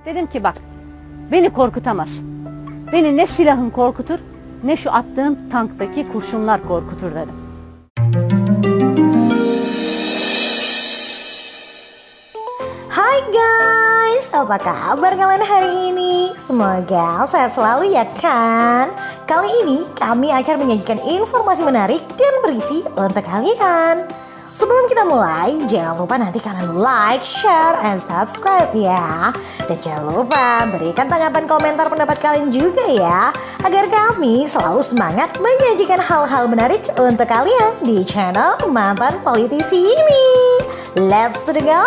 Dedim ki bak, beni korkutamaz. Beni ne silahın korkutur, ne şu attığın tanktaki kurşunlar korkutur dedim. Hai guys, apa kabar kalian hari ini? Semoga sehat selalu ya kan? Kali ini kami akan menyajikan informasi menarik dan berisi untuk kalian. Sebelum kita mulai, jangan lupa nanti kalian like, share, and subscribe ya. Dan jangan lupa berikan tanggapan komentar pendapat kalian juga ya, agar kami selalu semangat menyajikan hal-hal menarik untuk kalian di channel Mantan Politisi ini. Let's to the go!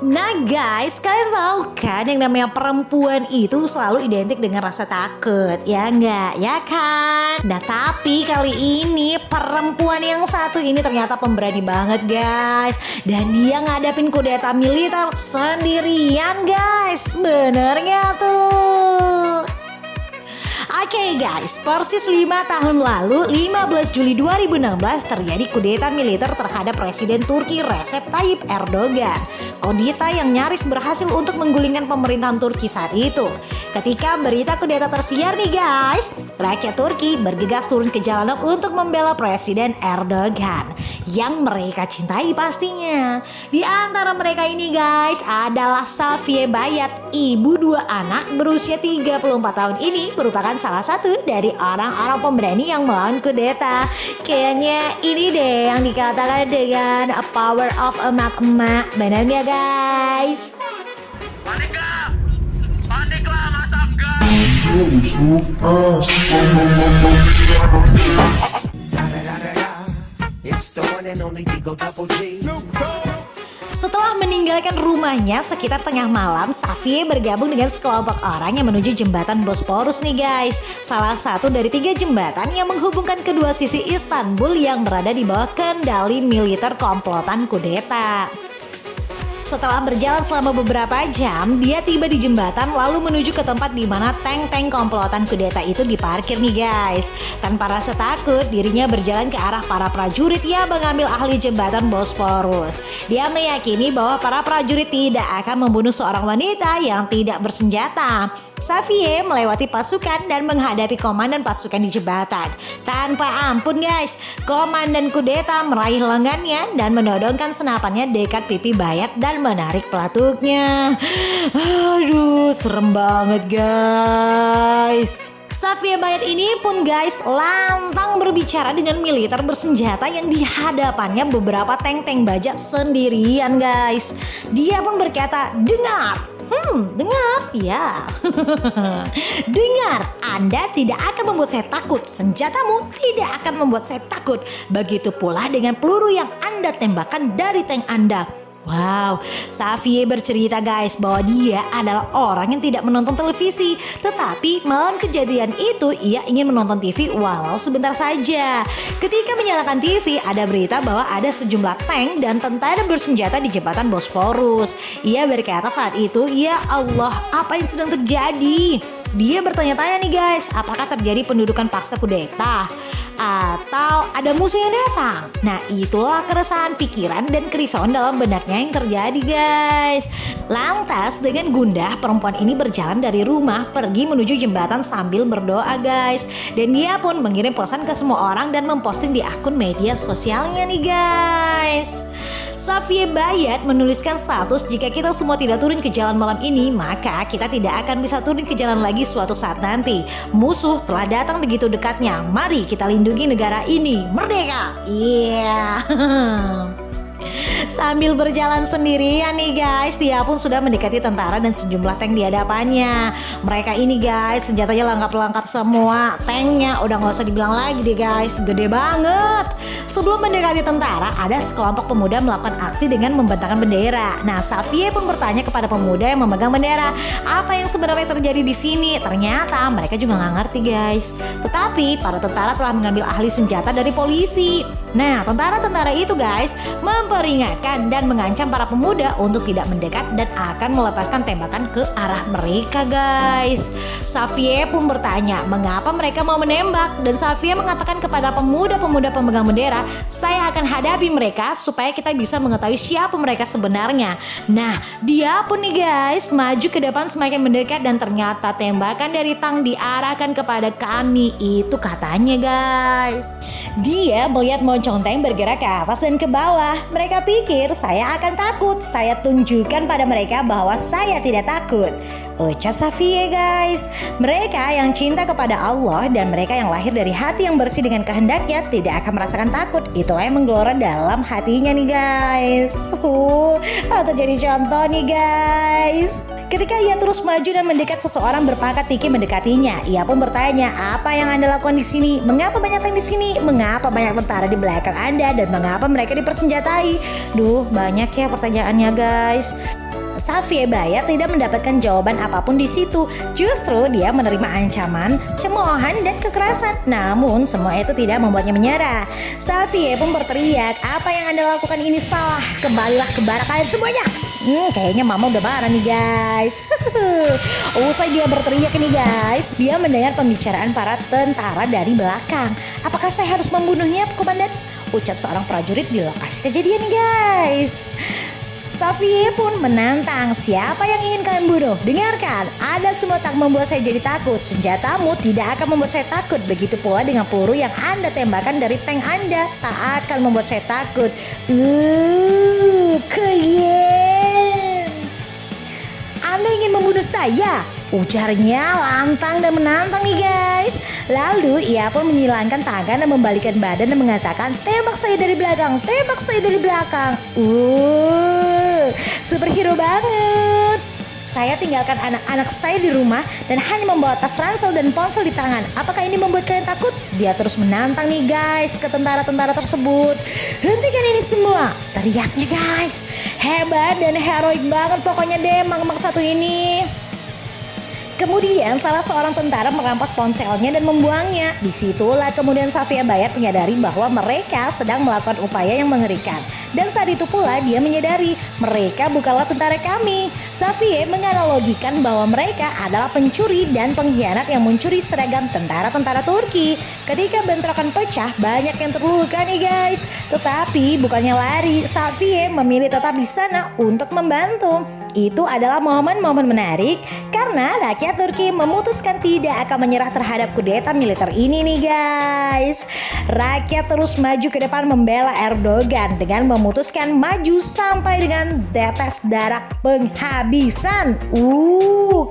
Nah guys, kalian tahu kan yang namanya perempuan itu selalu identik dengan rasa takut, ya enggak? Ya kan? Nah tapi kali ini perempuan yang satu ini ternyata pemberani banget guys. Dan dia ngadapin kudeta militer sendirian guys. Bener nggak tuh? Oke guys, persis 5 tahun lalu, 15 Juli 2016 terjadi kudeta militer terhadap Presiden Turki Recep Tayyip Erdogan. Kudeta yang nyaris berhasil untuk menggulingkan pemerintahan Turki saat itu. Ketika berita kudeta tersiar nih guys, rakyat Turki bergegas turun ke jalanan untuk membela Presiden Erdogan yang mereka cintai pastinya. Di antara mereka ini guys adalah Safiye Bayat, ibu 2 anak berusia 34 tahun ini merupakan salah satu dari orang-orang pemberani yang melawan kudeta. Kayaknya ini deh yang dikatakan dengan a power of emak-emak. Benar nggak guys? Paniklah! Paniklah masa enggak! Setelah meninggalkan rumahnya sekitar tengah malam, Safiye bergabung dengan sekelompok orang yang menuju jembatan Bosporus nih guys. Salah satu dari 3 jembatan yang menghubungkan kedua sisi Istanbul yang berada di bawah kendali militer komplotan kudeta. Setelah berjalan selama beberapa jam, dia tiba di jembatan lalu menuju ke tempat di mana tank-tank komplotan kudeta itu diparkir nih guys. Tanpa rasa takut, dirinya berjalan ke arah para prajurit yang mengambil alih jembatan Bosporus. Dia meyakini bahwa para prajurit tidak akan membunuh seorang wanita yang tidak bersenjata. Safiye melewati pasukan dan menghadapi komandan pasukan di jembatan. Tanpa ampun guys, komandan kudeta meraih lengannya dan menodongkan senapannya dekat pipi Bayat dan menarik pelatuknya. Aduh, serem banget guys. Safiye Bayat ini pun guys lantang berbicara dengan militer bersenjata yang di hadapannya beberapa tank-tank baja sendirian guys. Dia pun berkata, dengar. Dengar? Ya. Dengar, Anda tidak akan membuat saya takut. Senjatamu tidak akan membuat saya takut. Begitu pula dengan peluru yang Anda tembakkan dari tank Anda. Wow, Safiye bercerita guys bahwa dia adalah orang yang tidak menonton televisi. Tetapi malam kejadian itu ia ingin menonton TV walau sebentar saja. Ketika menyalakan TV ada berita bahwa ada sejumlah tank dan tentara bersenjata di jembatan Bosporus. Ia berkata saat itu, ya Allah, apa yang sedang terjadi? Dia bertanya-tanya nih guys, apakah terjadi pendudukan paksa kudeta? Atau ada musuh yang datang? Nah itulah keresahan pikiran dan kerisauan dalam benaknya yang terjadi guys. Lantas dengan gundah perempuan ini berjalan dari rumah pergi menuju jembatan sambil berdoa guys. Dan dia pun mengirim pesan ke semua orang dan memposting di akun media sosialnya nih guys. Safiye Bayat menuliskan status, jika kita semua tidak turun ke jalan malam ini, maka kita tidak akan bisa turun ke jalan lagi suatu saat nanti. Musuh telah datang begitu dekatnya. Mari kita lindungi negara ini. Merdeka! Iya. Sambil berjalan sendirian nih guys, dia pun sudah mendekati tentara dan sejumlah tank di hadapannya. Mereka ini guys senjatanya lengkap-lengkap semua. Tanknya udah gak usah dibilang lagi deh guys, gede banget. Sebelum mendekati tentara, ada sekelompok pemuda melakukan aksi dengan membentangkan bendera. Nah Safiye pun bertanya kepada pemuda yang memegang bendera, apa yang sebenarnya terjadi di sini? Ternyata mereka juga gak ngerti guys. Tetapi para tentara telah mengambil ahli senjata dari polisi. Nah tentara-tentara itu guys memperingatkan mengarahkan dan mengancam para pemuda untuk tidak mendekat dan akan melepaskan tembakan ke arah mereka guys. Xavier pun bertanya mengapa mereka mau menembak, dan Xavier mengatakan kepada pemuda-pemuda pemegang bendera, saya akan hadapi mereka supaya kita bisa mengetahui siapa mereka sebenarnya. Nah, dia pun nih guys maju ke depan semakin mendekat, dan ternyata tembakan dari tank diarahkan kepada kami. Itu katanya guys. Dia melihat moncong tank bergerak ke atas dan ke bawah. Mereka pikir saya akan takut. Saya tunjukkan pada mereka bahwa saya tidak takut, ucap Xavier guys. Mereka yang cinta kepada Allah dan mereka yang lahir dari hati yang bersih dengan kehendaknya tidak akan merasakan takut. Itulah yang menggelora dalam hatinya nih guys. Atau jadi contoh nih guys. Ketika ia terus maju dan mendekat, seseorang berpangkat tinggi mendekatinya. Ia pun bertanya, apa yang Anda lakukan di sini? Mengapa banyak tank di sini? Mengapa banyak tentara di belakang Anda? Dan mengapa mereka dipersenjatai? Duh, banyak ya pertanyaannya guys. Xavier Bayat tidak mendapatkan jawaban apapun di situ. Justru dia menerima ancaman, cemoohan, dan kekerasan. Namun semua itu tidak membuatnya menyerah. Xavier pun berteriak, apa yang Anda lakukan ini salah. Kembalilah ke barak kalian semuanya. Kayaknya mama udah marah nih guys. Usai dia berteriak nih guys, dia mendengar pembicaraan para tentara dari belakang. Apakah saya harus membunuhnya, komandan? Ucap seorang prajurit di lokasi kejadian nih guys. Xavier pun menantang, siapa yang ingin kalian bunuh? Dengarkan, Anda semua tak membuat saya jadi takut. Senjatamu tidak akan membuat saya takut. Begitu pula dengan peluru yang Anda tembakan dari tank Anda tak akan membuat saya takut. Kalian, Anda ingin membunuh saya? Ujarnya lantang dan menantang nih guys. Lalu ia pun menyilangkan tangan dan membalikkan badan dan mengatakan, tembak saya dari belakang, tembak saya dari belakang. Superhero banget. Saya tinggalkan anak-anak saya di rumah dan hanya membawa tas ransel dan ponsel di tangan. Apakah ini membuat kalian takut? Dia terus menantang nih guys ke tentara-tentara tersebut. Hentikan ini semua, teriaknya guys. Hebat dan heroik banget pokoknya deh mak satu ini. Kemudian salah seorang tentara merampas ponselnya dan membuangnya. Disitulah kemudian Xavier Bayat menyadari bahwa mereka sedang melakukan upaya yang mengerikan. Dan saat itu pula dia menyadari mereka bukanlah tentara kami. Xavier menganalogikan bahwa mereka adalah pencuri dan pengkhianat yang mencuri seragam tentara-tentara Turki. Ketika bentrokan pecah, banyak yang terluka nih guys. Tetapi bukannya lari, Xavier memilih tetap di sana untuk membantu. Itu adalah momen-momen menarik karena rakyat Turki memutuskan tidak akan menyerah terhadap kudeta militer ini nih guys. Rakyat terus maju ke depan membela Erdogan dengan memutuskan maju sampai dengan tetes darah penghabisan.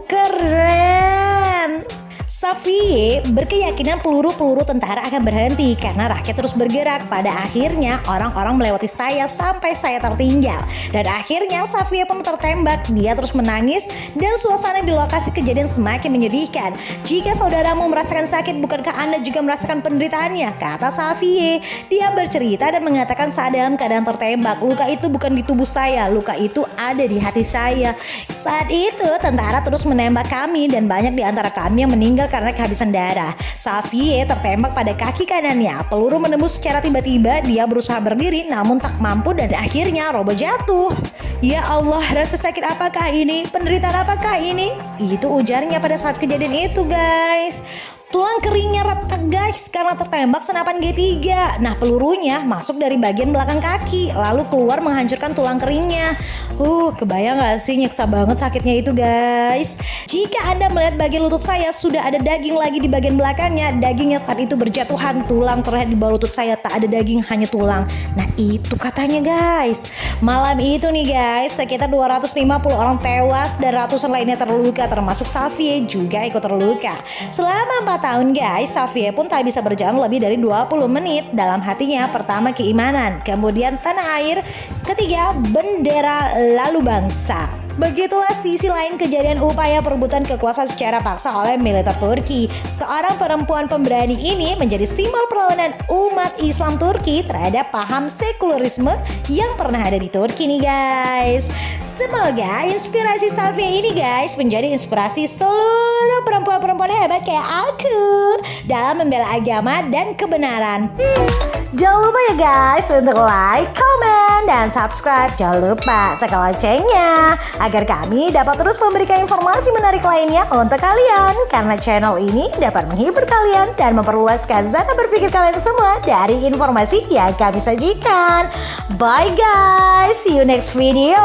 Keren. Xavier berkeyakinan peluru-peluru tentara akan berhenti karena rakyat terus bergerak. Pada akhirnya orang-orang melewati saya sampai saya tertinggal. Dan akhirnya Xavier pun tertembak. Dia terus menangis dan suasana di lokasi kejadian semakin menyedihkan. Jika saudaramu merasakan sakit, bukankah Anda juga merasakan penderitaannya? Kata Xavier. Dia bercerita dan mengatakan saat dalam keadaan tertembak, luka itu bukan di tubuh saya, luka itu ada di hati saya. Saat itu tentara terus menembak kami dan banyak di antara kami yang meninggal karena kehabisan darah. Xavier tertembak pada kaki kanannya. Peluru menembus secara tiba-tiba. Dia berusaha berdiri namun tak mampu dan akhirnya roboh jatuh. Ya Allah, rasa sakit apakah ini? Penderitaan apakah ini? Itu ujarnya pada saat kejadian itu guys. Tulang keringnya retak guys karena tertembak senapan G3. Nah pelurunya masuk dari bagian belakang kaki lalu keluar menghancurkan tulang keringnya. Kebayang gak sih nyiksa banget sakitnya itu guys. Jika Anda melihat bagian lutut saya sudah ada daging lagi di bagian belakangnya. Dagingnya saat itu berjatuhan. Tulang terlihat di bawah lutut saya tak ada daging, hanya tulang. Nah itu katanya guys. Malam itu nih guys sekitar 250 orang tewas dan ratusan lainnya terluka, termasuk Xavier juga ikut terluka. Selama 4 tahun guys, Xavier pun tak bisa berjalan lebih dari 20 menit. Dalam hatinya pertama keimanan, kemudian tanah air, ketiga bendera, lalu bangsa. Begitulah sisi lain kejadian upaya perebutan kekuasaan secara paksa oleh militer Turki. Seorang perempuan pemberani ini menjadi simbol perlawanan umat Islam Turki terhadap paham sekularisme yang pernah ada di Turki nih guys. Semoga inspirasi Xavier ini guys menjadi inspirasi seluruh perempuan-perempuan hebat kayak aku dalam membela agama dan kebenaran. Jangan lupa ya guys untuk like, comment, dan subscribe. Jangan lupa tekan loncengnya agar kami dapat terus memberikan informasi menarik lainnya untuk kalian. Karena channel ini dapat menghibur kalian dan memperluaskan zona berpikir kalian semua dari informasi yang kami sajikan. Bye guys, see you next video.